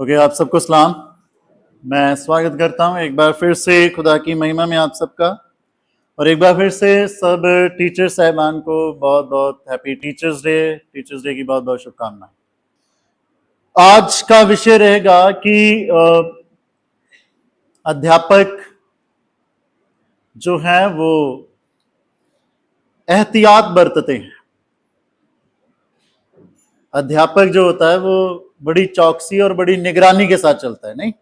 Okay, आप सबको सलाम। मैं स्वागत करता हूं एक बार फिर से खुदा की महिमा में आप सबका, और एक बार फिर से सब टीचर साहबान को बहुत बहुत हैप्पी टीचर्स डे की बहुत बहुत शुभकामनाएं। आज का विषय रहेगा कि अध्यापक जो है वो एहतियात बरतते हैं। अध्यापक जो होता है वो बड़ी चौकसी और बड़ी निगरानी के साथ चलता है, नहीं?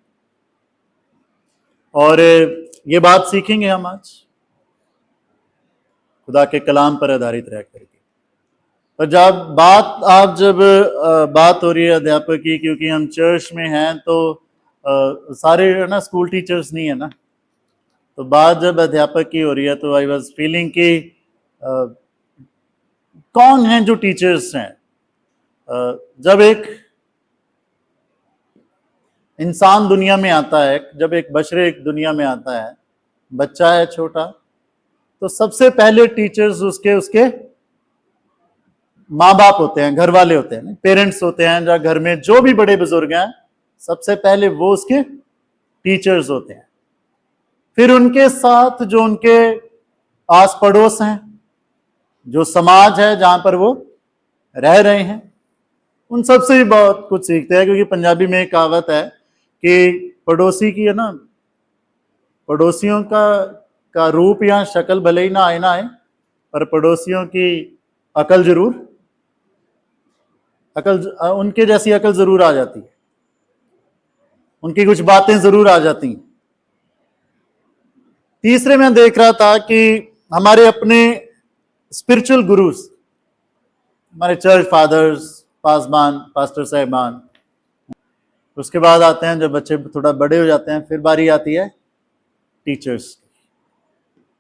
और ये बात सीखेंगे हम आज खुदा के कलाम पर आधारित रह करके। तो जब बात हो रही है अध्यापक की, क्योंकि हम चर्च में हैं तो सारे ना स्कूल टीचर्स नहीं है ना, तो बात जब अध्यापक की हो रही है तो आई वाज फीलिंग कि कौन हैं जो टीचर्स हैं। जब एक इंसान दुनिया में आता है, जब एक बशर एक दुनिया में आता है, बच्चा है छोटा, तो सबसे पहले टीचर्स उसके माँ बाप होते हैं, घर वाले होते हैं, पेरेंट्स होते हैं। जहाँ घर में जो भी बड़े बुजुर्ग हैं सबसे पहले वो उसके टीचर्स होते हैं। फिर उनके साथ जो उनके आस पड़ोस हैं, जो समाज है जहां पर वो रह रहे हैं, उन सबसे भी बहुत कुछ सीखते हैं। क्योंकि पंजाबी में एक कहावत है कि पड़ोसी की है ना, पड़ोसियों का रूप या शक्ल भले ही ना आए पर पड़ोसियों की उनके जैसी अकल जरूर आ जाती है, उनकी कुछ बातें जरूर आ जाती हैं। तीसरे में देख रहा था कि हमारे अपने स्पिरिचुअल गुरुज, हमारे चर्च फादर्स, पासबान, पास्टर साहबान, उसके बाद आते हैं जब बच्चे थोड़ा बड़े हो जाते हैं, फिर बारी आती है teachers,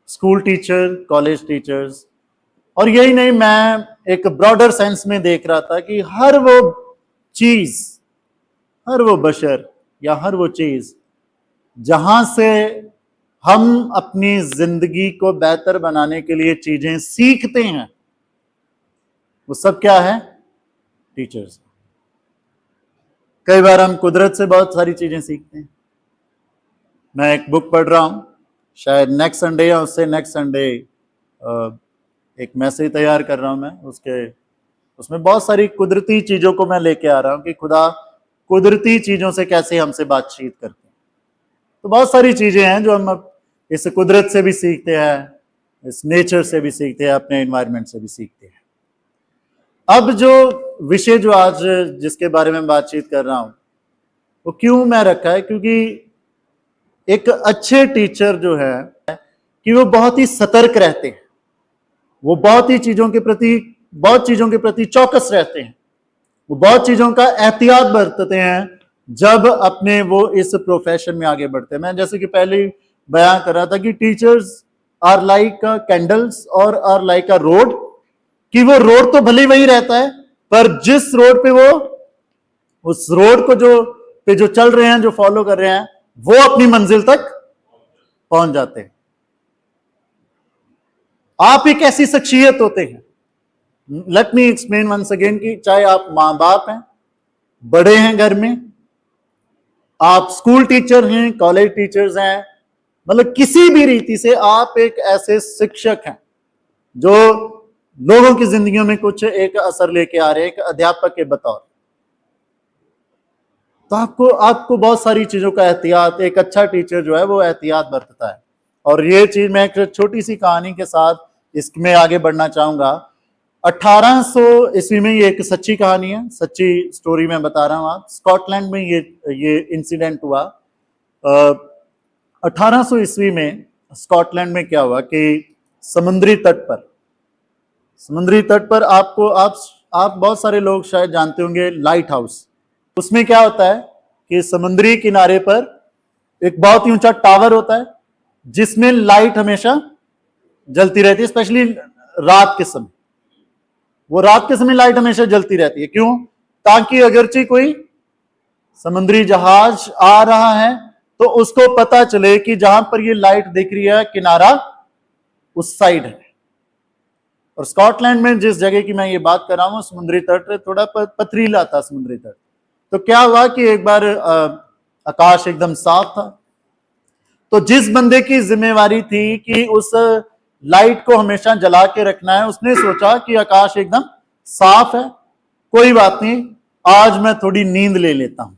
school teacher, college teachers. और यही नहीं, मैं एक ब्रॉडर सेंस में देख रहा था कि हर वो चीज, हर वो बशर या हर वो चीज जहां से हम अपनी जिंदगी को बेहतर बनाने के लिए चीजें सीखते हैं, वो सब क्या है? टीचर्स। कई बार हम कुदरत से बहुत सारी चीजें सीखते हैं। मैं एक बुक पढ़ रहा हूं, शायद नेक्स्ट संडे या उससे नेक्स्ट संडे एक मैसेज तैयार कर रहा हूं मैं, उसमें बहुत सारी कुदरती चीजों को मैं लेके आ रहा हूं कि खुदा कुदरती चीजों से कैसे हमसे बातचीत करते हैं। तो बहुत सारी चीजें हैं जो हम इस कुदरत से भी सीखते हैं, इस नेचर से भी सीखते हैं, अपने एनवायरनमेंट से भी सीखते हैं। अब जो विषय जो आज जिसके बारे में बातचीत कर रहा हूं वो क्यों मैं रखा है, क्योंकि एक अच्छे टीचर जो है कि वो बहुत ही सतर्क रहते हैं, वो बहुत चीजों के प्रति चौकस रहते हैं, वो बहुत चीजों का एहतियात बरतते हैं जब अपने वो इस प्रोफेशन में आगे बढ़ते हैं। मैं जैसे कि पहले ही बयान कर रहा था कि टीचर्स आर लाइक कैंडल्स और आर लाइक अ रोड, कि वो रोड तो भले वही रहता है, पर जिस रोड पे वो उस रोड को जो चल रहे हैं, जो फॉलो कर रहे हैं, वो अपनी मंजिल तक पहुंच जाते हैं। आप एक ऐसी शख्सियत होते हैं, let me explain once again, कि चाहे आप मां बाप हैं, बड़े हैं घर में, आप स्कूल टीचर हैं, कॉलेज टीचर्स हैं, मतलब किसी भी रीति से आप एक ऐसे शिक्षक हैं जो लोगों की जिंदगियों में कुछ एक असर लेके आ रहे हैं, एक अध्यापक के बतौर। तो आपको बहुत सारी चीजों का एहतियात, एक अच्छा टीचर जो है वो एहतियात बरतता है। और ये चीज मैं एक छोटी सी कहानी के साथ इसमें आगे बढ़ना चाहूंगा। 1800 ईस्वी में, ये एक सच्ची कहानी है, सच्ची स्टोरी मैं बता रहा हूं। आप स्कॉटलैंड में ये इंसिडेंट हुआ। 1800 ईस्वी में स्कॉटलैंड में क्या हुआ कि समुद्री तट पर आप बहुत सारे लोग शायद जानते होंगे लाइट हाउस। उसमें क्या होता है कि समुद्री किनारे पर एक बहुत ही ऊंचा टावर होता है जिसमें लाइट हमेशा जलती रहती है, स्पेशली रात के समय। वो रात के समय लाइट हमेशा जलती रहती है। क्यों? ताकि अगरचे कोई समुद्री जहाज आ रहा है तो उसको पता चले कि जहां पर ये लाइट दिख रही है, किनारा उस साइड है। और स्कॉटलैंड में जिस जगह की मैं ये बात कर रहा हूं, समुद्री तट थोड़ा पथरीला था समुद्री तट, तो क्या हुआ कि एक बार आकाश एकदम साफ था, तो जिस बंदे की जिम्मेवारी थी कि उस लाइट को हमेशा जला के रखना है, उसने सोचा कि आकाश एकदम साफ है, कोई बात नहीं, आज मैं थोड़ी नींद ले लेता हूं।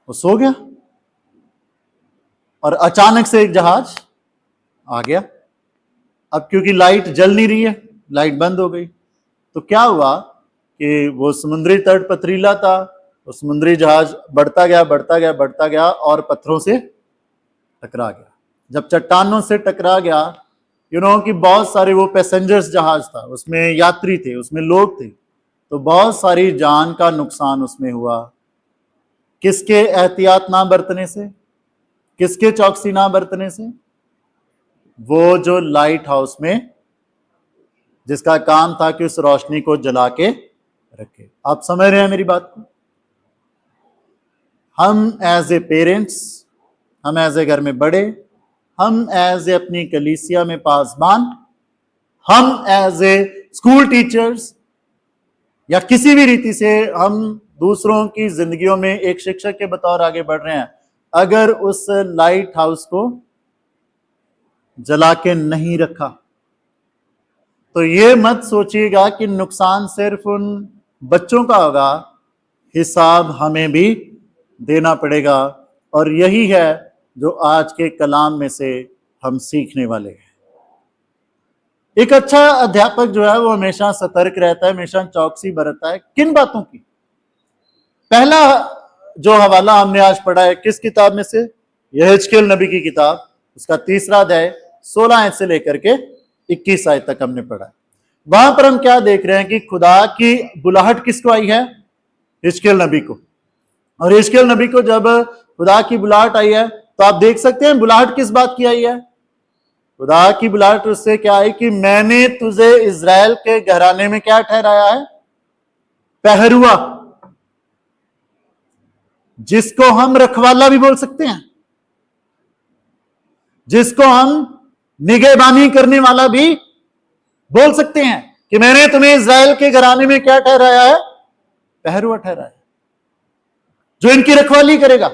वो सो गया और अचानक से एक जहाज आ गया। अब क्योंकि लाइट जल नहीं रही है, लाइट बंद हो गई, तो क्या हुआ कि वो समुद्री तट पथरीला था, वो समुद्री जहाज बढ़ता गया बढ़ता गया बढ़ता गया और पत्थरों से टकरा गया। जब चट्टानों से टकरा गया, कि बहुत सारे वो पैसेंजर्स जहाज था, उसमें यात्री थे, उसमें लोग थे, तो बहुत सारी जान का नुकसान उसमें हुआ। किसके एहतियात ना बरतने से, किसके चौकसी ना बरतने से? वो जो लाइट हाउस में जिसका काम था कि उस रोशनी को जला के रखे। आप समझ रहे हैं मेरी बात को? हम एज ए पेरेंट्स, हम एज ए घर में बड़े, हम एज ए अपनी कलीसिया में पासबान, हम एज ए स्कूल टीचर्स या किसी भी रीति से हम दूसरों की जिंदगियों में एक शिक्षक के बतौर आगे बढ़ रहे हैं, अगर उस लाइट हाउस को जला के नहीं रखा तो ये मत सोचिएगा कि नुकसान सिर्फ उन बच्चों का होगा, हिसाब हमें भी देना पड़ेगा। और यही है जो आज के कलाम में से हम सीखने वाले हैं। एक अच्छा अध्यापक जो है वो हमेशा सतर्क रहता है, हमेशा चौकसी बरतता है। किन बातों की? पहला जो हवाला हमने आज पढ़ा है किस किताब में से? यहेजकेल नबी की किताब, उसका 3 अध्याय 16 आयत से लेकर के 21 आयत तक हमने पढ़ा है। वहां पर हम क्या देख रहे हैं कि खुदा की बुलाहट किसको आई है? यहेजकेल नबी को। और यहेजकेल नबी को जब खुदा की बुलाहट आई है, तो आप देख सकते हैं बुलाहट किस बात की आई है। खुदा की बुलाहट उससे क्या आई कि मैंने तुझे इज़राइल के घराने में क्या ठहराया है? पहरुआ, जिसको हम रखवाला भी बोल सकते हैं, जिसको हम निगहबानी करने वाला भी बोल सकते हैं, कि मैंने तुम्हें इज़राइल के घराने में क्या ठहराया है? पहरुआ ठहराया, जो इनकी रखवाली करेगा।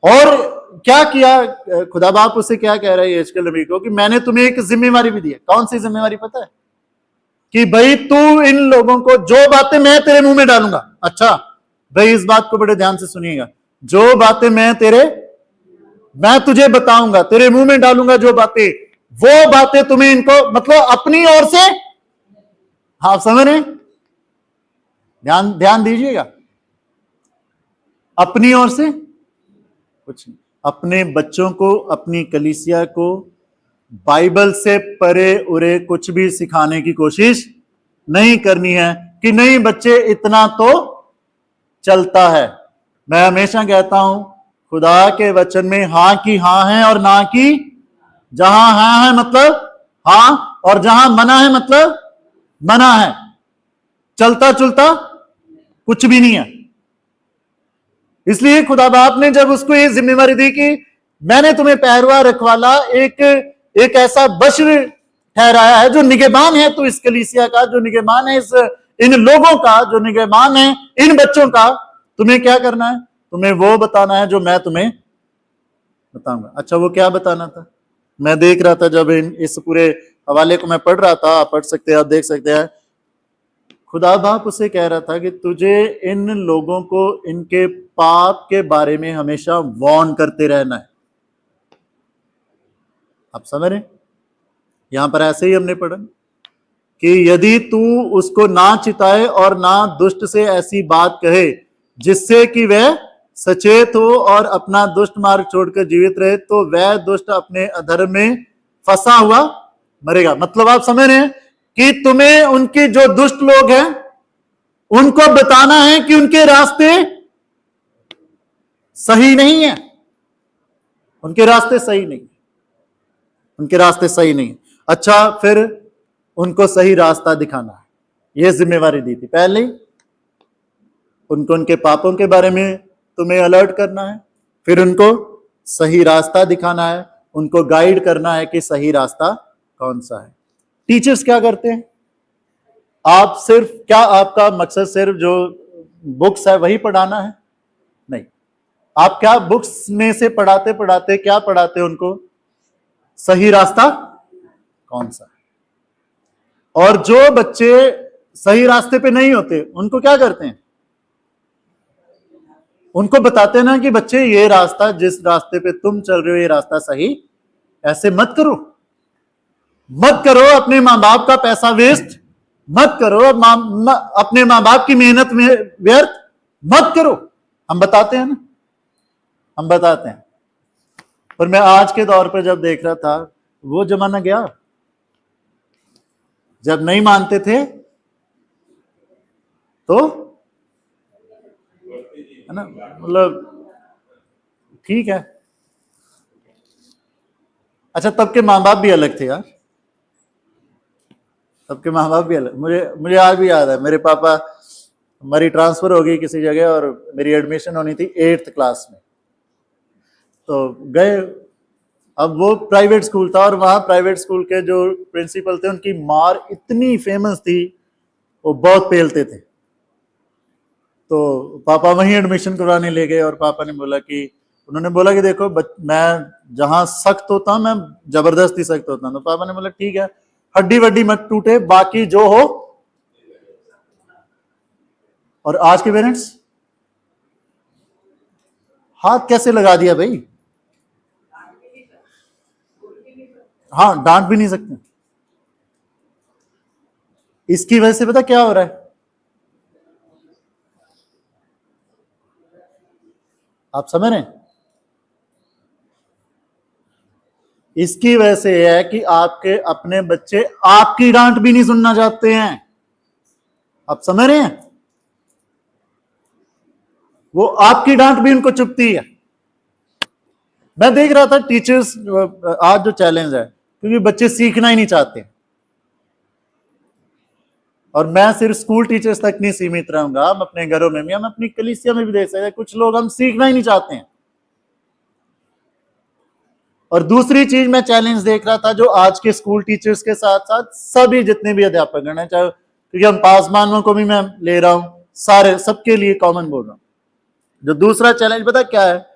और क्या किया खुदा बाप उससे क्या कह रहा है यहेजकेल नबी को कि मैंने तुम्हें एक जिम्मेवारी भी दी है। कौन सी जिम्मेवारी पता है? कि भाई तू इन लोगों को जो बातें मैं तेरे मुंह में डालूंगा, अच्छा भाई इस बात को बड़े ध्यान से सुनिएगा, जो बातें मैं तुझे बताऊंगा, तेरे मुंह में डालूंगा जो बातें, वो बातें तुम्हें इनको मतलब अपनी ओर से, आप समझ रहे? ध्यान दीजिएगा, अपनी ओर से कुछ नहीं। अपने बच्चों को, अपनी कलीसिया को बाइबल से परे उरे कुछ भी सिखाने की कोशिश नहीं करनी है कि नहीं बच्चे इतना तो चलता है। मैं हमेशा कहता हूं खुदा के वचन में हां की हां है और ना की, जहां हां है मतलब हां, और जहां मना है मतलब मना है। चलता चुलता कुछ भी नहीं है। इसलिए खुदा बाप ने जब उसको ये जिम्मेवारी दी कि मैंने तुम्हें पहरुआ रखवाला, एक ऐसा बशर ठहराया है जो निगहबान है, तो इस कलीसिया का जो निगहबान है, इन लोगों का जो निगहबान है, इन बच्चों का, तुम्हें क्या करना है? तुम्हें वो बताना है जो मैं तुम्हें बताऊंगा। अच्छा वो क्या बताना था? मैं देख रहा था जब इस पूरे हवाले को मैं पढ़ रहा था, आप पढ़ सकते हैं, आप देख सकते हैं, खुदा बाप उसे कह रहा था कि तुझे इन लोगों को इनके पाप के बारे में हमेशा वार्न करते रहना है। आप समझ रहे? यहां पर ऐसे ही हमने पढ़ा कि यदि तू उसको ना चिताए और ना दुष्ट से ऐसी बात कहे जिससे कि वह सचेत हो और अपना दुष्ट मार्ग छोड़कर जीवित रहे, तो वह दुष्ट अपने अधर्म में फंसा हुआ मरेगा। मतलब आप समझ रहे हैं कि तुम्हें उनके जो दुष्ट लोग हैं उनको बताना है कि उनके रास्ते सही नहीं है, उनके रास्ते सही नहीं, उनके रास्ते सही नहीं। अच्छा फिर उनको सही रास्ता दिखाना है, यह जिम्मेवारी दी थी पहले। उनको उनके पापों के बारे में तुम्हें अलर्ट करना है, फिर उनको सही रास्ता दिखाना है, उनको गाइड करना है कि सही रास्ता कौन सा है। टीचर्स क्या करते हैं? आप सिर्फ क्या, आपका मकसद सिर्फ जो बुक्स है वही पढ़ाना है? नहीं। आप क्या बुक्स में से पढ़ाते पढ़ाते क्या पढ़ाते उनको? सही रास्ता कौन सा है। और जो बच्चे सही रास्ते पे नहीं होते उनको क्या करते हैं? उनको बताते हैं ना कि बच्चे ये रास्ता, जिस रास्ते पे तुम चल रहे हो ये रास्ता सही, ऐसे मत करो, मत करो। अपने माँ बाप का पैसा वेस्ट मत करो, अपने माँ बाप की मेहनत में व्यर्थ मत करो। हम बताते हैं ना, हम बताते हैं। पर मैं आज के दौर पर जब देख रहा था, वो जमाना गया जब नहीं मानते थे तो, है ना, मतलब ठीक है। अच्छा, तब के माँ बाप भी अलग थे यार, तब के माँ बाप भी अलग। मुझे आज भी याद है, मेरे पापा, हमारी ट्रांसफर हो गई किसी जगह और मेरी एडमिशन होनी थी 8th क्लास में, तो गए। अब वो प्राइवेट स्कूल था और वहां प्राइवेट स्कूल के जो प्रिंसिपल थे उनकी मार इतनी फेमस थी, वो बहुत पेलते थे। तो पापा वहीं एडमिशन करवाने ले गए और पापा ने बोला कि, उन्होंने बोला कि देखो मैं जहां सख्त होता हूं, मैं जबरदस्ती सख्त होता हूं। तो पापा ने बोला ठीक है, हड्डी वड्डी मत टूटे, बाकी जो हो। और आज के पेरेंट्स हाथ कैसे लगा दिया भाई, हाँ, डांट भी नहीं सकते। इसकी वजह से पता क्या हो रहा है? आप समझ रहे हैं? इसकी वजह से यह है कि आपके अपने बच्चे आपकी डांट भी नहीं सुनना चाहते हैं। आप समझ रहे हैं? वो आपकी डांट भी उनको चुभती है। मैं देख रहा था टीचर्स, आज जो चैलेंज है, क्योंकि बच्चे सीखना ही नहीं चाहते। और मैं सिर्फ स्कूल टीचर्स तक नहीं सीमित रहूंगा, हम अपने घरों में भी, हम अपनी कलीसिया में भी देख सकते हैं, कुछ लोग हम सीखना ही नहीं चाहते हैं। और दूसरी चीज मैं चैलेंज देख रहा था, जो आज के स्कूल टीचर्स के साथ साथ सभी जितने भी अध्यापक हैं, चाहे, क्योंकि हम पासवानों को भी मैं ले रहा हूं, सारे सबके लिए कॉमन बोल रहा हूं। जो दूसरा चैलेंज पता क्या है?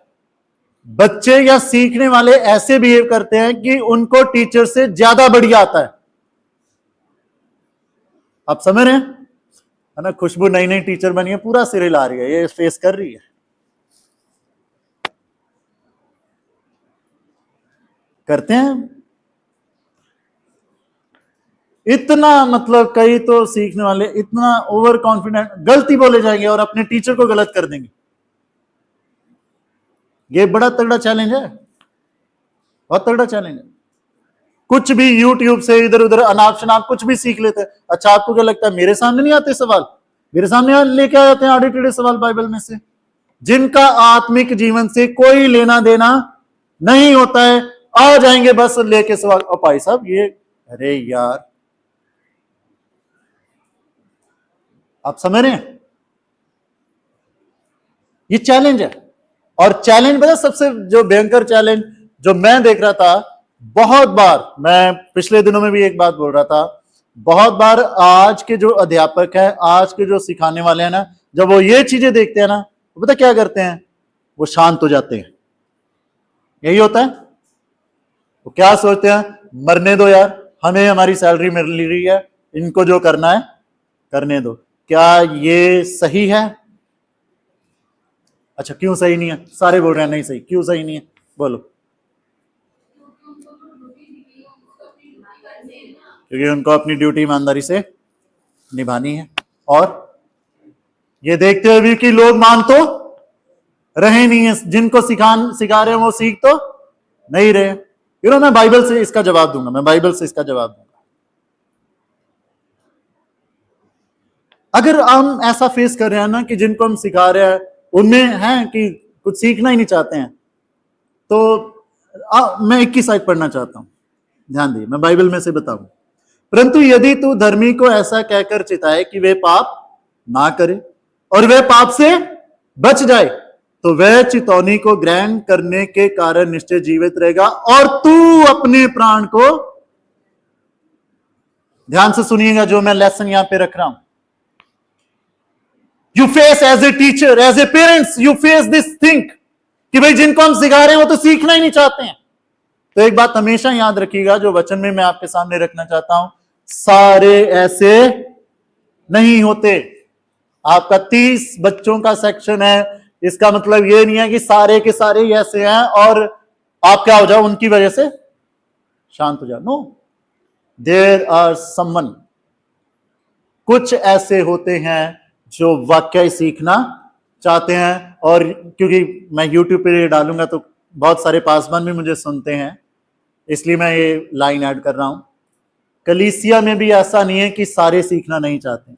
बच्चे या सीखने वाले ऐसे बिहेव करते हैं कि उनको टीचर से ज्यादा बढ़िया आता है। आप समझ रहे हैं? है ना, खुशबू नई नई टीचर बनी है, पूरा सिरे ला रही है, ये फेस कर रही है। करते हैं इतना, मतलब कई तो सीखने वाले इतना ओवर कॉन्फिडेंट, गलती बोले जाएंगे और अपने टीचर को गलत कर देंगे। ये बड़ा तगड़ा चैलेंज है, बहुत तगड़ा चैलेंज है। कुछ भी यूट्यूब से इधर उधर अनाप शनाप कुछ भी सीख लेते हैं। अच्छा, आपको क्या लगता है मेरे सामने नहीं आते सवाल? मेरे सामने लेके आ जाते हैं आड़े टेढ़े सवाल बाइबल में से, जिनका आत्मिक जीवन से कोई लेना देना नहीं होता है। आ जाएंगे बस लेके सवाल, और भाई साहब ये, अरे यार, आप समझ रहे हैं? ये चैलेंज है। और चैलेंज पता, सबसे जो भयंकर चैलेंज जो मैं देख रहा था, बहुत बार, मैं पिछले दिनों में भी एक बात बोल रहा था, बहुत बार आज के जो अध्यापक है, आज के जो सिखाने वाले हैं ना, जब वो ये चीजें देखते हैं ना, तो पता क्या करते हैं? वो शांत हो जाते हैं। यही होता है। वो क्या सोचते हैं? मरने दो यार, हमें हमारी सैलरी मिल रही है, इनको जो करना है करने दो। क्या ये सही है? अच्छा, क्यों सही नहीं है? सारे बोल रहे हैं नहीं सही, क्यों सही नहीं है? बोलो। क्योंकि उनको अपनी ड्यूटी ईमानदारी से निभानी है। और ये देखते हुए भी कि लोग मान तो रहे नहीं है, जिनको सिखा रहे हैं वो सीख तो नहीं रहे। मैं बाइबल से इसका जवाब दूंगा, मैं बाइबल से इसका जवाब दूंगा। अगर हम ऐसा फेस कर रहे हैं ना कि जिनको हम सिखा रहे हैं उनमें है कि कुछ सीखना ही नहीं चाहते हैं, तो मैं 21 आयत पढ़ना चाहता हूं, ध्यान दिए, मैं बाइबल में से बताऊं। परंतु यदि तू धर्मी को ऐसा कहकर चिताए कि वे पाप ना करे और वह पाप से बच जाए, तो वह चितौनी को ग्रहण करने के कारण निश्चय जीवित रहेगा, और तू अपने प्राण को, ध्यान से सुनिएगा जो मैं लेसन यहां पे रख रहा हूं, you face as a teacher, as a parents, you face this think कि भाई जिनको हम सिखा रहे हैं वो तो सीखना ही नहीं चाहते हैं। तो एक बात हमेशा याद रखिएगा, जो वचन में मैं आपके सामने रखना चाहता हूं, सारे ऐसे नहीं होते। आपका 30 बच्चों का सेक्शन है, इसका मतलब ये नहीं है कि सारे के सारे ही ऐसे हैं और आप क्या हो जाओ, उनकी वजह से शांत हो जाओ। नो, देयर आर समवन, कुछ ऐसे होते हैं जो वाकई सीखना चाहते हैं। और क्योंकि मैं यूट्यूब पे ये डालूंगा तो बहुत सारे पासवान भी मुझे सुनते हैं, इसलिए मैं ये लाइन ऐड कर रहा हूं। कलीसिया में भी ऐसा नहीं है कि सारे सीखना नहीं चाहते।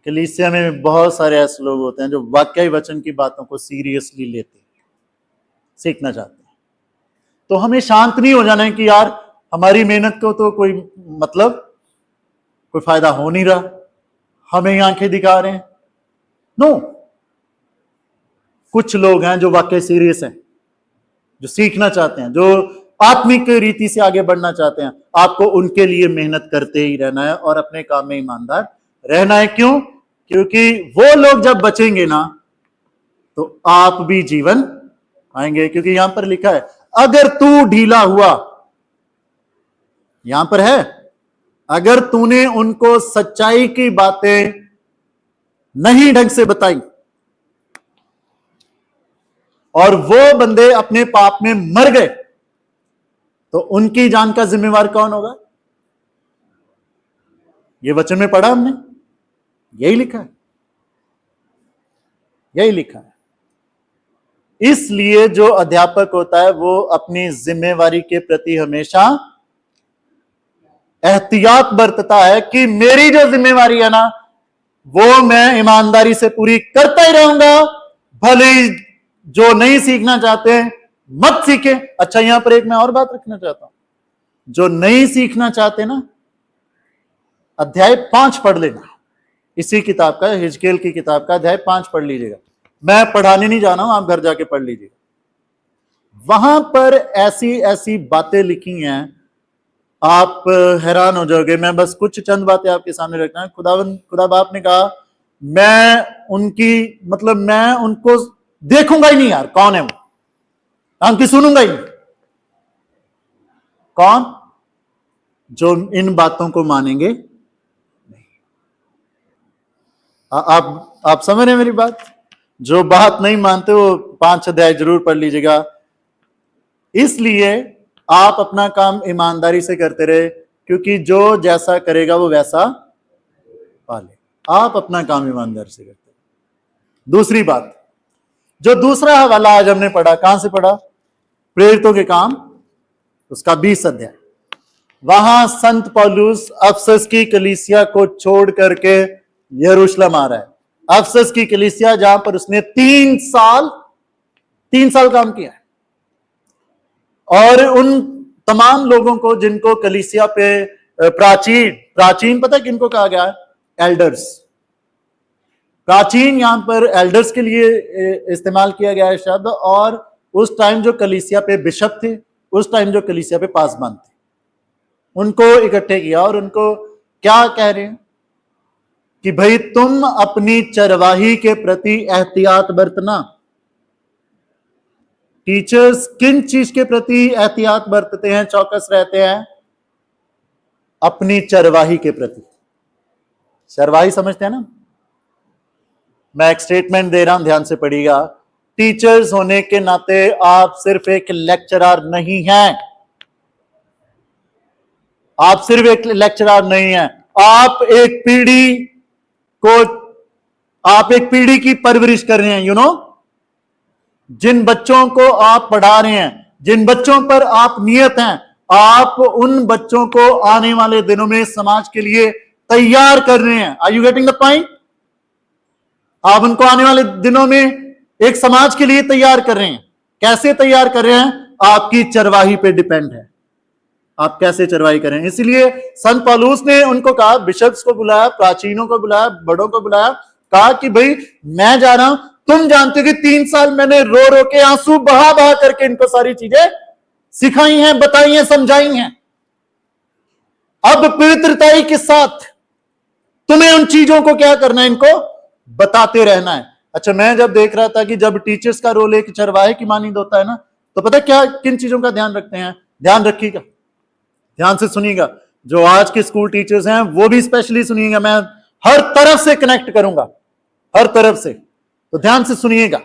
कलीसिया में बहुत सारे ऐसे लोग होते हैं जो वाकई वचन की बातों को सीरियसली लेते हैं, सीखना चाहते हैं। तो हमें शांत नहीं हो जाना है कि यार हमारी मेहनत को तो कोई मतलब, कोई फायदा हो नहीं रहा, हमें ही आंखें दिखा रहे हैं। नो, कुछ लोग हैं जो वाकई सीरियस हैं, जो सीखना चाहते हैं, जो आत्मिक रीति से आगे बढ़ना चाहते हैं। आपको उनके लिए मेहनत करते ही रहना है और अपने काम में ईमानदार रहना है। क्यों? क्योंकि वो लोग जब बचेंगे ना तो आप भी जीवन आएंगे। क्योंकि यहां पर लिखा है, अगर तू ढीला हुआ, यहां पर है, अगर तूने उनको सच्चाई की बातें नहीं ढंग से बताई और वो बंदे अपने पाप में मर गए, तो उनकी जान का जिम्मेवार कौन होगा? ये वचन में पढ़ा हमने, यही लिखा है, यही लिखा है। इसलिए जो अध्यापक होता है वो अपनी जिम्मेवारी के प्रति हमेशा एहतियात बरतता है कि मेरी जो जिम्मेवारी है ना वो मैं ईमानदारी से पूरी करता ही रहूंगा, भले ही जो नहीं सीखना चाहते हैं मत सीखे। अच्छा, यहां पर एक मैं और बात रखना चाहता हूं, जो नहीं सीखना चाहते ना, अध्याय 5 पढ़ लेना, इसी किताब का, हिजकेल की किताब का अध्याय 5 पढ़ लीजिएगा। मैं पढ़ाने नहीं जा रहा हूं, आप घर जाके पढ़ लीजिएगा। वहां पर ऐसी ऐसी बातें लिखी हैं, आप हैरान हो जाओगे। मैं बस कुछ चंद बातें आपके सामने रखना है। खुदा बाप ने कहा, मैं उनकी मतलब मैं उनको देखूंगा ही नहीं यार, कौन है वो, उनकी सुनूंगा ही नहीं। कौन? जो इन बातों को मानेंगे नहीं। आप समझ रहे हैं मेरी बात? जो बात नहीं मानते वो 5 अध्याय जरूर पढ़ लीजिएगा। इसलिए आप अपना काम ईमानदारी से करते रहे, क्योंकि जो जैसा करेगा वो वैसा पाले। आप अपना काम ईमानदारी से करते रहे। दूसरी बात, जो दूसरा हवाला आज हमने पढ़ा, कहां से पढ़ा? प्रेरितों के काम, उसका 20 अध्याय। वहां संत पौलुस अफसस की कलीसिया को छोड़ करके यरूशलेम आ रहा है। अफसस की कलीसिया जहां पर उसने 3 साल काम किया है, और उन तमाम लोगों को जिनको कलीसिया पे प्राचीन पता है किनको कहा गया है? एल्डर्स। प्राचीन यहां पर एल्डर्स के लिए इस्तेमाल किया गया है शब्द। और उस टाइम जो कलीसिया पे बिशप थे, उस टाइम जो कलीसिया पे पासबान थे, उनको इकट्ठे किया और उनको क्या कह रहे हैं कि भाई तुम अपनी चरवाही के प्रति एहतियात बरतना। टीचर्स किन चीज के प्रति एहतियात बरतते हैं, चौकस रहते हैं? अपनी चरवाही के प्रति। चरवाही समझते हैं ना? मैं एक स्टेटमेंट दे रहा हूं, ध्यान से पढ़िएगा। टीचर्स होने के नाते आप सिर्फ एक लेक्चरर नहीं हैं, आप सिर्फ एक लेक्चरर नहीं हैं, आप एक पीढ़ी की परवरिश कर रहे हैं। यू नो, जिन बच्चों को आप पढ़ा रहे हैं, जिन बच्चों पर आप नियत हैं, आप उन बच्चों को आने वाले दिनों में समाज के लिए तैयार कर रहे हैं। Are you getting the point? आप उनको आने वाले दिनों में एक समाज के लिए तैयार कर रहे हैं। कैसे तैयार कर रहे हैं? आपकी चरवाही पे डिपेंड है, आप कैसे चरवाही करें। इसलिए संत पौलुस ने उनको कहा, बिशप्स को बुलाया, प्राचीनों को बुलाया, बड़ों को बुलाया, कहा कि भाई मैं जा रहा हूं, तुम जानते हो कि 3 साल मैंने रो रो के, आंसू बहा बहा करके इनको सारी चीजें सिखाई हैं, बताई हैं, समझाई हैं। अब पवित्रताई के साथ तुम्हें उन चीजों को क्या करना है, इनको बताते रहना है। अच्छा, मैं जब देख रहा था कि जब टीचर्स का रोल एक चरवाहे की मानिंद होता है ना, तो पता क्या किन चीजों का ध्यान रखते हैं, ध्यान रखिएगा, ध्यान से सुनिएगा। जो आज के स्कूल टीचर्स हैं वो भी स्पेशली सुनिएगा, मैं हर तरफ से कनेक्ट करूंगा, हर तरफ से, तो ध्यान से सुनिएगा।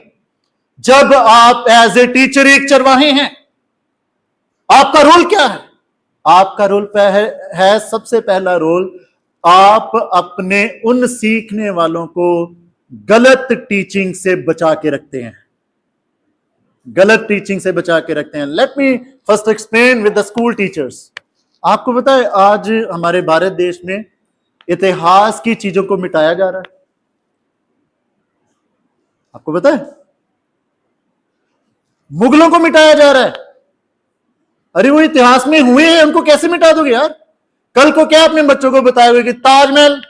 जब आप एज ए टीचर एक चरवाहे हैं, आपका रोल क्या है? आपका रोल है सबसे पहला रोल, आप अपने उन सीखने वालों को गलत टीचिंग से बचा के रखते हैं, गलत टीचिंग से बचा के रखते हैं। Let me first explain with the school teachers. आपको पता है आज हमारे भारत देश में इतिहास की चीजों को मिटाया जा रहा है, आपको पता है? मुगलों को मिटाया जा रहा है। अरे वो इतिहास में हुए हैं, उनको कैसे मिटा दोगे यार? कल को क्या अपने बच्चों को बताओगे कि ताजमहल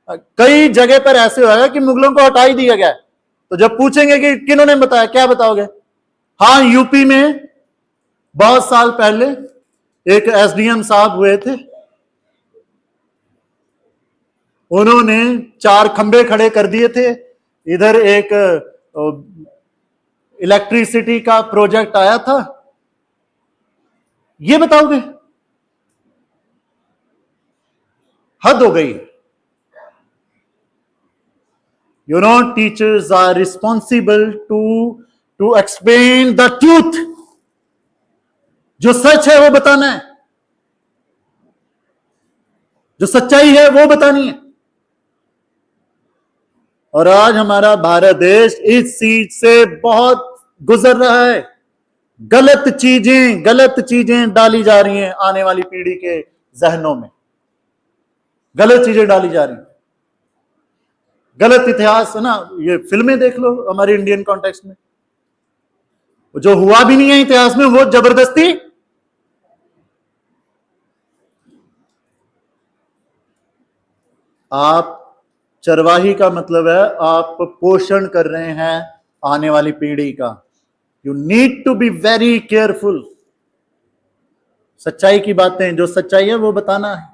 कई जगह पर ऐसे होगा कि मुगलों को हटा ही दिया गया, तो जब पूछेंगे कि किन्होंने बताया, क्या बताओगे? हाँ, यूपी में बहुत साल पहले एक एसडीएम साहब हुए थे, उन्होंने 4 खंबे खड़े कर दिए थे, इधर एक इलेक्ट्रिसिटी का प्रोजेक्ट आया था, ये बताओगे? हद हो गई। You know, teachers are responsible to explain the truth. जो सच है वो बताना है, जो सच्चाई है वो बतानी है। और आज हमारा भारत देश इस चीज से बहुत गुजर रहा है। गलत चीजें डाली जा रही हैं आने वाली पीढ़ी के जहनों में, गलत चीजें डाली जा रही हैं, गलत इतिहास है ना। ये फिल्में देख लो हमारे इंडियन कॉन्टेक्स्ट में, जो हुआ भी नहीं है इतिहास में वो जबरदस्ती आप चरवाही का मतलब है आप पोषण कर रहे हैं आने वाली पीढ़ी का। You need to be very careful. सच्चाई की बातें, जो सच्चाई है वो बताना है।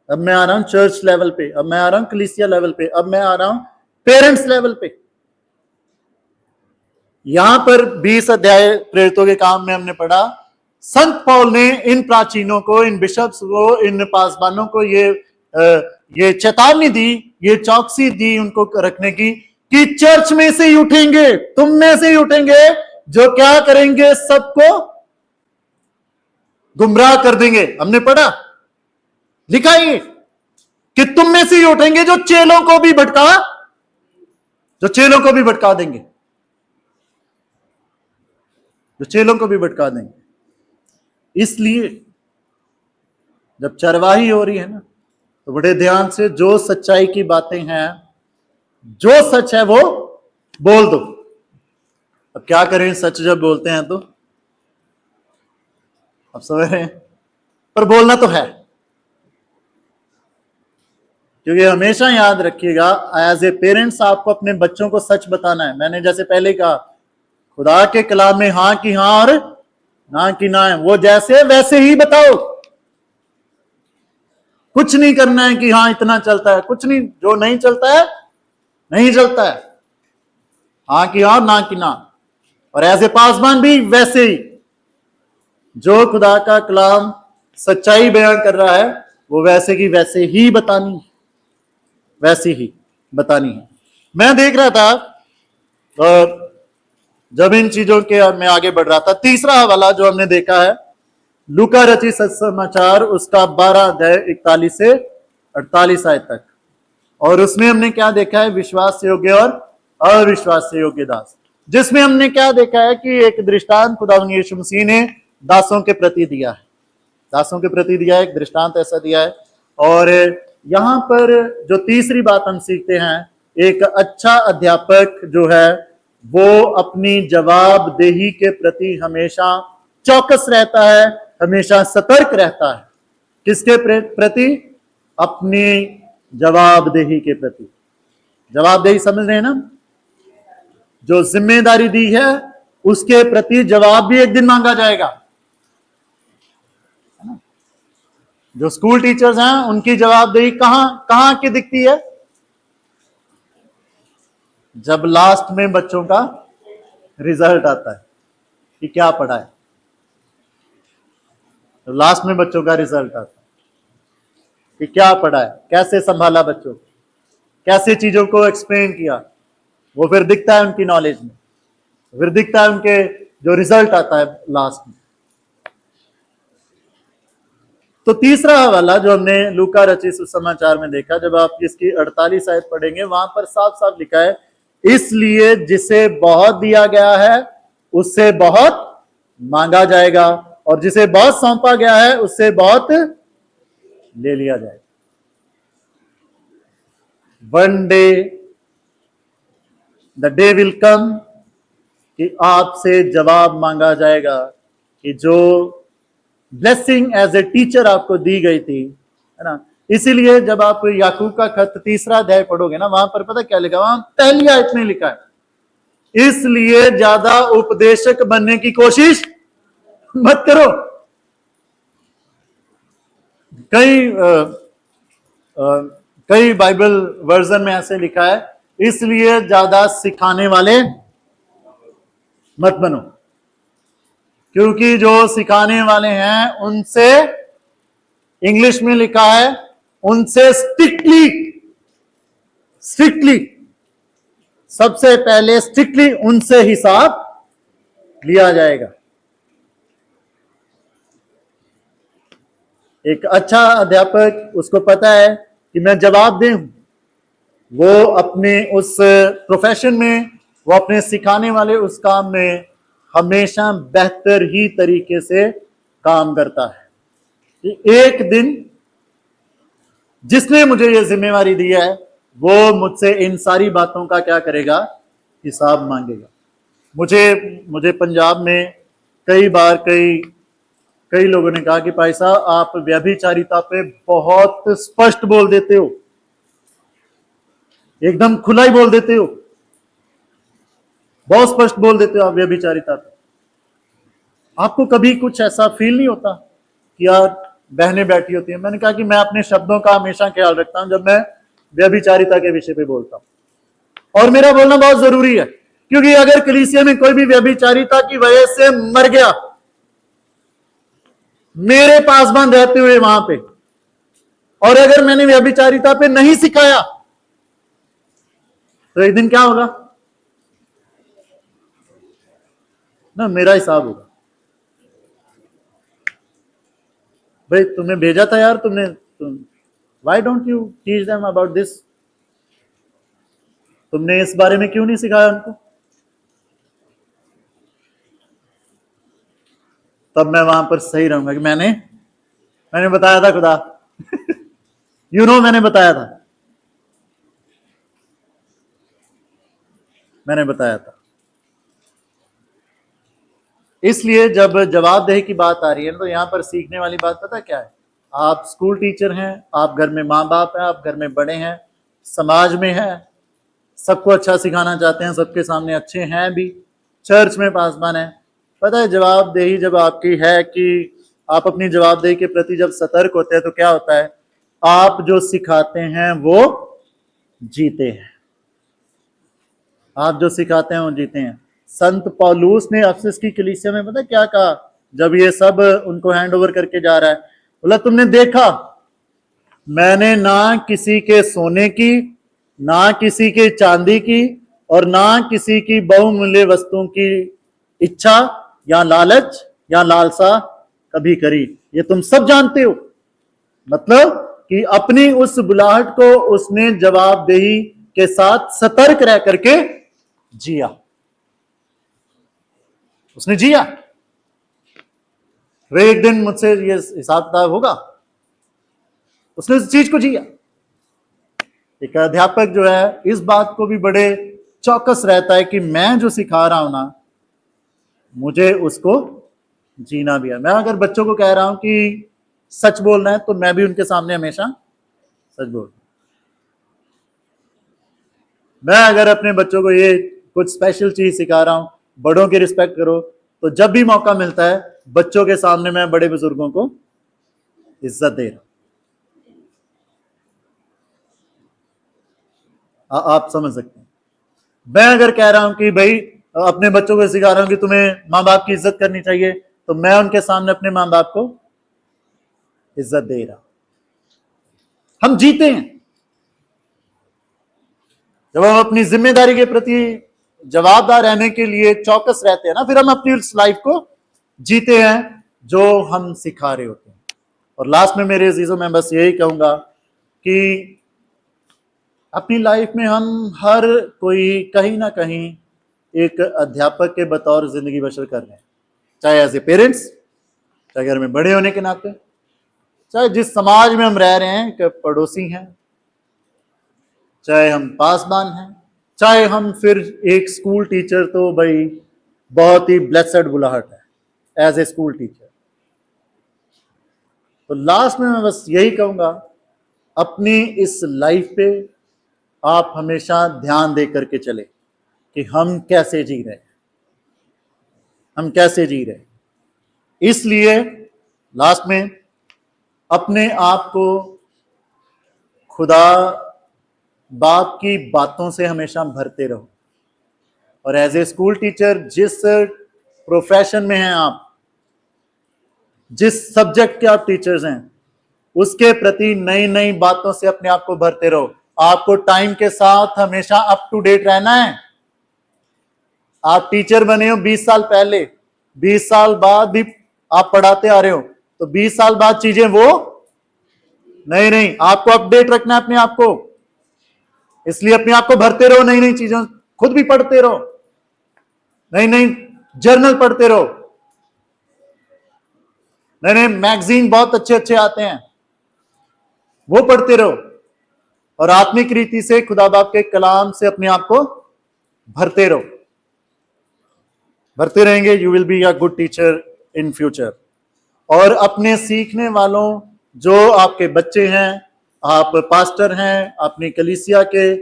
अब मैं आ रहा हूं चर्च लेवल पे, अब मैं आ रहा हूं कलीसिया लेवल पे, अब मैं आ रहा हूं पेरेंट्स लेवल पे। यहां पर 20 अध्याय प्रेरितों के काम में हमने पढ़ा, संत पौल ने इन प्राचीनों को, इन बिशप्स को, इन पासबानों को ये चेतावनी दी, ये चौकसी दी उनको रखने की कि चर्च में से ही उठेंगे, तुम में से ही उठेंगे जो क्या करेंगे, सबको गुमराह कर देंगे। हमने पढ़ा, लिखा है कि तुम में से ही उठेंगे जो चेलों को भी भटका देंगे, जो चेलों को भी भटका देंगे। इसलिए जब चरवाही हो रही है ना, तो बड़े ध्यान से जो सच्चाई की बातें हैं, जो सच है वो बोल दो। अब क्या करें, सच जब बोलते हैं तो अब समझ रहे हैं, पर बोलना तो है। क्योंकि हमेशा याद रखिएगा, एज ए पेरेंट्स आपको अपने बच्चों को सच बताना है। मैंने जैसे पहले कहा, खुदा के कलाम में हाँ की हाँ और ना की ना है, वो जैसे वैसे ही बताओ। कुछ नहीं करना है कि हाँ इतना चलता है, कुछ नहीं, जो नहीं चलता है नहीं चलता है, हाँ की हाँ ना की ना। और एज ए पासवान भी वैसे ही, जो खुदा का कलाम सच्चाई बयान कर रहा है वो वैसे की वैसे ही बतानी, वैसी ही बतानी है। मैं देख रहा था जब इन चीजों के मैं आगे बढ़ रहा था, तीसरा हवाला जो हमने देखा है लूका रचित सत्समाचार, उसका 12 अध्याय 41 से 48 आयत तक। और उसमें हमने क्या देखा है, विश्वास योग्य और अविश्वास योग्य दास। जिसमें हमने क्या देखा है कि एक दृष्टांत खुदावंद यीशु मसीह ने दासों के प्रति दिया है, दासों के प्रति दिया है, एक दृष्टांत ऐसा दिया है। और यहां पर जो तीसरी बात हम सीखते हैं, एक अच्छा अध्यापक जो है वो अपनी जवाबदेही के प्रति हमेशा चौकस रहता है, हमेशा सतर्क रहता है। किसके प्रति? अपनी जवाबदेही के प्रति। जवाबदेही समझ रहे हैं ना, जो जिम्मेदारी दी है उसके प्रति जवाब भी एक दिन मांगा जाएगा। जो स्कूल टीचर्स हैं उनकी जवाबदेही कहां कहां की दिखती है? जब लास्ट में बच्चों का रिजल्ट आता है कि क्या पढ़ा है, तो लास्ट में बच्चों का रिजल्ट आता है कि क्या पढ़ा है, कैसे संभाला बच्चों को, कैसे चीजों को एक्सप्लेन किया, वो फिर दिखता है उनकी नॉलेज में, फिर दिखता है उनके जो रिजल्ट आता है लास्ट में। तो तीसरा हवाला जो हमने लूका रचित सुसमाचार में देखा, जब आप इसकी 48 आयत पढ़ेंगे, वहां पर साफ साफ लिखा है, इसलिए जिसे बहुत दिया गया है उससे बहुत मांगा जाएगा, और जिसे बहुत सौंपा गया है उससे बहुत ले लिया जाएगा। One day the day will come कि आपसे जवाब मांगा जाएगा कि जो ब्लेसिंग एज ए टीचर आपको दी गई थी, है ना। इसीलिए जब आप याकूब का खत 3 अध्याय पढ़ोगे ना, वहां पर पता क्या लिखा, वहां पहली आयत में लिखा है, इसलिए ज्यादा उपदेशक बनने की कोशिश मत करो। कई बाइबल वर्जन में ऐसे लिखा है, इसलिए ज्यादा सिखाने वाले मत बनो, क्योंकि जो सिखाने वाले हैं उनसे, इंग्लिश में लिखा है, उनसे स्ट्रिक्टली सबसे पहले स्ट्रिक्टली उनसे हिसाब लिया जाएगा। एक अच्छा अध्यापक, उसको पता है कि मैं जवाब दूं, वो अपने उस प्रोफेशन में, वो अपने सिखाने वाले उस काम में हमेशा बेहतर ही तरीके से काम करता है। एक दिन जिसने मुझे ये जिम्मेवारी दी है, वो मुझसे इन सारी बातों का क्या करेगा, हिसाब मांगेगा। मुझे पंजाब में कई बार कई लोगों ने कहा कि भाई साहब, आप व्यभिचारिता पे बहुत स्पष्ट बोल देते हो, एकदम खुला ही बोल देते हो, बहुत स्पष्ट बोल देते हो आप व्यभिचारिता पे। आपको कभी कुछ ऐसा फील नहीं होता कि यार बहनें बैठी होती हैं? मैंने कहा कि मैं अपने शब्दों का हमेशा ख्याल रखता हूं जब मैं व्यभिचारिता के विषय पे बोलता हूं, और मेरा बोलना बहुत जरूरी है, क्योंकि अगर कलीसिया में कोई भी व्यभिचारिता की वजह से मर गया, मेरे पासबान रहते हुए वहां पे, और अगर मैंने व्यभिचारिता पे नहीं सिखाया, तो एक दिन क्या होगा ना, मेरा हिसाब होगा। भाई तुम्हें भेजा था यार, why don't you teach them about this? तुमने इस बारे में क्यों नहीं सिखाया उनको? तब मैं वहां पर सही रहूंगा कि मैंने बताया था खुदा मैंने बताया था, मैंने बताया था। इसलिए जब जवाबदेही की बात आ रही है, तो यहां पर सीखने वाली बात पता क्या है? आप स्कूल टीचर हैं, आप घर में माँ बाप हैं, आप घर में बड़े हैं, समाज में हैं, सबको अच्छा सिखाना चाहते हैं, सबके सामने अच्छे हैं भी, चर्च में पासबान है। पता है जवाबदेही जब आपकी है कि आप अपनी जवाबदेही के प्रति जब सतर्क होते हैं, तो क्या होता है, आप जो सिखाते हैं वो जीते हैं, आप जो सिखाते हैं वो जीते हैं। संत पौलुस ने अफसस की कलीसिया में पता क्या कहा, जब ये सब उनको हैंड ओवर करके जा रहा है, बोला तुमने देखा, मैंने ना किसी के सोने की, ना किसी के चांदी की, और ना किसी की बहुमूल्य वस्तुओं की इच्छा या लालच या लालसा कभी करी, ये तुम सब जानते हो। मतलब कि अपनी उस बुलाहट को उसने जवाबदेही के साथ सतर्क रह करके जिया, उसने जिया। वे एक दिन मुझसे ये हिसाब किताब होगा, उसने उस चीज को जिया। एक अध्यापक जो है इस बात को भी बड़े चौकस रहता है कि मैं जो सिखा रहा हूं ना, मुझे उसको जीना भी है। मैं अगर बच्चों को कह रहा हूं कि सच बोलना है, तो मैं भी उनके सामने हमेशा सच बोल। मैं अगर अपने बच्चों को ये कुछ स्पेशल चीज सिखा रहा हूं, बड़ों की रिस्पेक्ट करो, तो जब भी मौका मिलता है बच्चों के सामने मैं बड़े बुजुर्गों को इज्जत दे रहा हूं। आप समझ सकते हैं। मैं अगर कह रहा हूं कि भाई अपने बच्चों को सिखा रहा हूं कि तुम्हें माँ बाप की इज्जत करनी चाहिए, तो मैं उनके सामने अपने माँ बाप को इज्जत दे रहा हूं। हम जीते हैं जब हम अपनी जिम्मेदारी के प्रति जवाबदार रहने के लिए चौकस रहते हैं ना, फिर हम अपनी उस लाइफ को जीते हैं जो हम सिखा रहे होते हैं। और लास्ट में मेरे अजीजों में बस यही कहूंगा कि अपनी लाइफ में हम हर कोई कहीं ना कहीं एक अध्यापक के बतौर जिंदगी बसर कर रहे हैं, चाहे एज ए पेरेंट्स, चाहे घर में बड़े होने के नाते, चाहे जिस समाज में हम रह रहे हैं, कि पड़ोसी हैं, चाहे हम पासबान हैं, चाहे हम फिर एक स्कूल टीचर, तो भाई बहुत ही ब्लेसड बुलाहट है एज ए स्कूल टीचर। तो लास्ट में मैं बस यही कहूंगा, अपनी इस लाइफ पे आप हमेशा ध्यान दे करके चले कि हम कैसे जी रहे हैं, हम कैसे जी रहे हैं। इसलिए लास्ट में अपने आप को खुदा बाप की बातों से हमेशा भरते रहो। और एज ए स्कूल टीचर, जिस प्रोफेशन में हैं आप, जिस सब्जेक्ट के आप टीचर्स हैं, उसके प्रति नई नई बातों से अपने आप को भरते रहो। आपको टाइम के साथ हमेशा अप टू डेट रहना है। आप टीचर बने हो 20 साल पहले, 20 साल बाद भी आप पढ़ाते आ रहे हो, तो 20 साल बाद चीजें वो नहीं, आपको अपडेट रखना है अपने आप को। इसलिए अपने आप को भरते रहो, नई नई चीजों, खुद भी पढ़ते रहो, नई नई जर्नल पढ़ते रहो, नए नए मैगजीन बहुत अच्छे अच्छे आते हैं, वो पढ़ते रहो। और आत्मिक रीति से खुदा बाप के कलाम से अपने आप को भरते रहो। भरते रहेंगे, you will be a good teacher in future. और अपने सीखने वालों, जो आपके बच्चे हैं, आप पास्टर हैं, अपनी कलीसिया के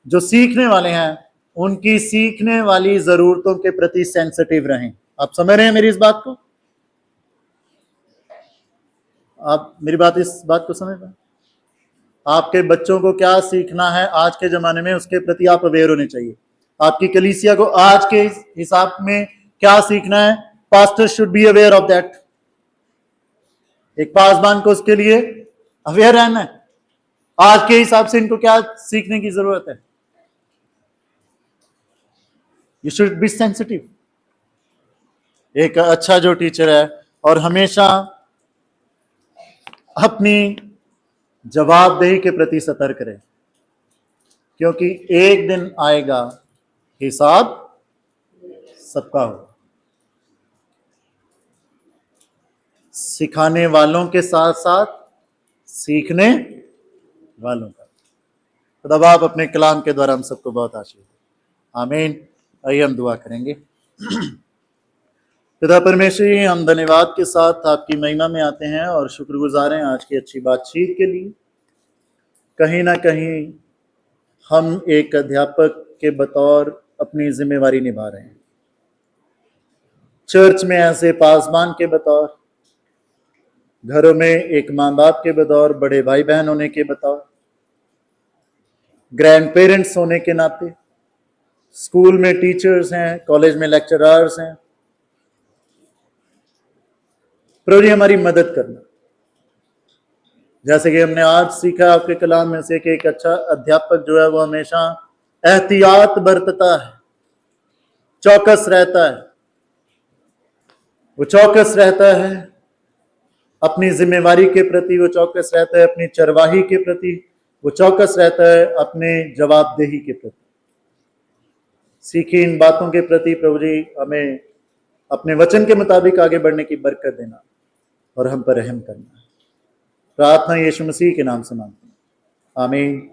जो सीखने वाले हैं, उनकी सीखने वाली जरूरतों के प्रति सेंसिटिव रहें। आप समझ रहे हैं मेरी इस बात को? आप मेरी बात, इस बात को समझ रहे हैं? आपके बच्चों को क्या सीखना है आज के जमाने में, उसके प्रति आप अवेयर होने चाहिए। आपकी कलीसिया को आज के हिसाब में क्या सीखना है, pastor should be aware of that. एक पासबान को उसके लिए अवेयर रहना है, आज के हिसाब से इनको क्या सीखने की जरूरत है। You should be sensitive. एक अच्छा जो टीचर है, और हमेशा अपनी जवाबदेही के प्रति सतर्क रहे, क्योंकि एक दिन आएगा हिसाब सबका हो। सिखाने वालों के साथ साथ सीखने वालों का। खुदा बाप अपने कलाम के द्वारा हम सबको बहुत आशीष दे। आमीन। आइए हम दुआ करेंगे। पिता परमेश्वर, हम धन्यवाद के साथ आपकी महिमा में आते हैं और शुक्रगुजार हैं आज की अच्छी बातचीत के लिए। कहीं ना कहीं हम एक अध्यापक के बतौर अपनी जिम्मेवारी निभा रहे हैं, चर्च में ऐसे पासबान के बतौर, घरों में एक माँ बाप के बतौर, बड़े भाई बहन होने के बतौर, ग्रैंड पेरेंट्स होने के नाते, स्कूल में टीचर्स हैं, कॉलेज में लेक्चरर्स हैं। प्रभु जी हमारी मदद करना, जैसे कि हमने आज सीखा आपके कलाम में से कि एक अच्छा अध्यापक जो है वो हमेशा एहतियात बरतता है, चौकस रहता है। वो चौकस रहता है अपनी जिम्मेवारी के प्रति, वो चौकस रहता है अपनी चरवाही के प्रति, वो चौकस रहता है अपने जवाबदेही के प्रति। सीखी इन बातों के प्रति प्रभु जी हमें अपने वचन के मुताबिक आगे बढ़ने की बरकत देना और हम पर रहम करना। प्रार्थना यीशु मसीह के नाम से मांगते हैं, आमीन।